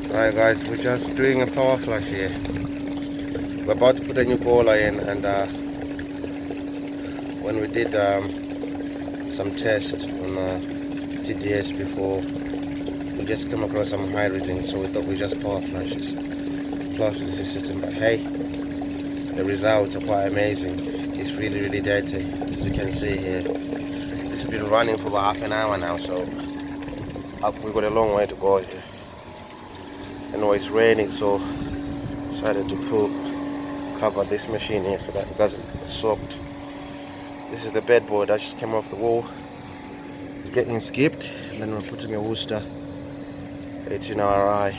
Right guys, we're just doing a power flush here. We're about to put a new boiler in, and when we did some tests on TDS before, we just came across some high readings, so we thought we just flush the system. But hey, the results are quite amazing. It's really dirty, as you can see here. This has been running for about half an hour now, so we've got a long way to go here. Anyway, it's raining, so decided to cover this machine here so that it doesn't get soaked. This is the bedboard that just came off the wall. It's getting skipped, and then we're putting a Worcester 18 RI.